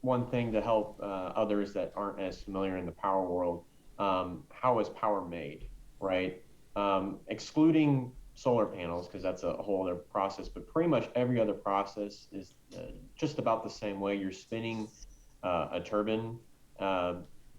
one thing to help others that aren't as familiar in the power world. How is power made, right? Excluding solar panels, because that's a whole other process, but pretty much every other process is just about the same way. You're spinning a turbine uh,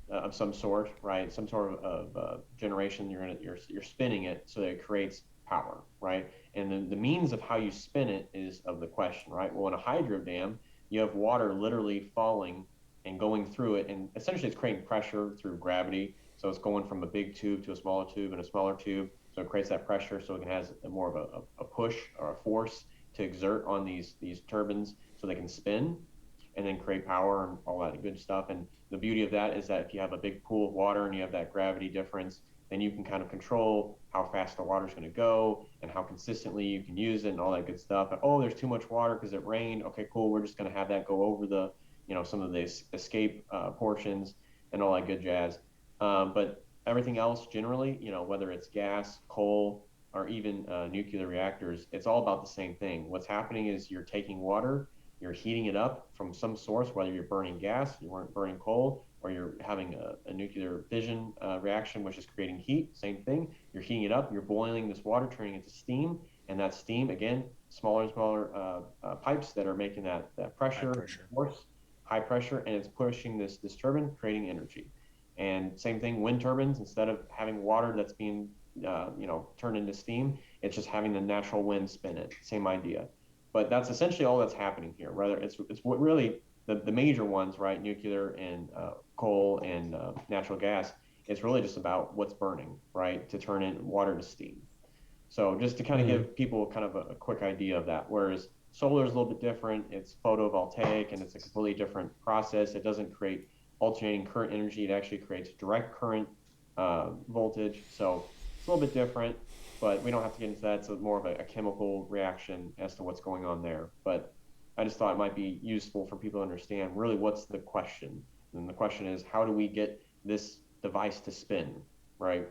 of some sort, right? Some sort of generation. You're spinning it so that it creates power, right? And the means of how you spin it is of the question, right? Well, in a hydro dam, you have water literally falling and going through it, and essentially it's creating pressure through gravity. So it's going from a big tube to a smaller tube and a smaller tube. So it creates that pressure, so it has more of a push or a force to exert on these turbines, so they can spin and then create power and all that good stuff. And the beauty of that is that if you have a big pool of water and you have that gravity difference, then you can kind of control how fast the water is going to go and how consistently you can use it and all that good stuff. Oh, there's too much water because it rained. Okay, cool. We're just going to have that go over the, some of the escape portions and all that good jazz. But everything else generally, whether it's gas, coal, or even nuclear reactors, it's all about the same thing. What's happening is you're taking water, you're heating it up from some source, whether you're burning gas, you weren't burning coal, or you're having a nuclear fission reaction, which is creating heat. Same thing. You're heating it up, you're boiling this water, turning it to steam, and that steam, again, smaller and smaller pipes that are making that High pressure, pressure. force, high pressure, and it's pushing this turbine, creating energy. And same thing, wind turbines, instead of having water that's being turned into steam, it's just having the natural wind spin it. Same idea. But that's essentially all that's happening here. Rather, it's what really the major ones, right? Nuclear and coal and natural gas. It's really just about what's burning, right, to turn in water to steam. So just to kind of Mm-hmm. give people kind of a quick idea of that. Whereas solar is a little bit different. It's photovoltaic and it's a completely different process. It doesn't create alternating current energy. It actually creates direct current voltage. So it's a little bit different, but we don't have to get into that. It's more of a chemical reaction as to what's going on there. But I just thought it might be useful for people to understand really what's the question. And the question is, how do we get this device to spin, right?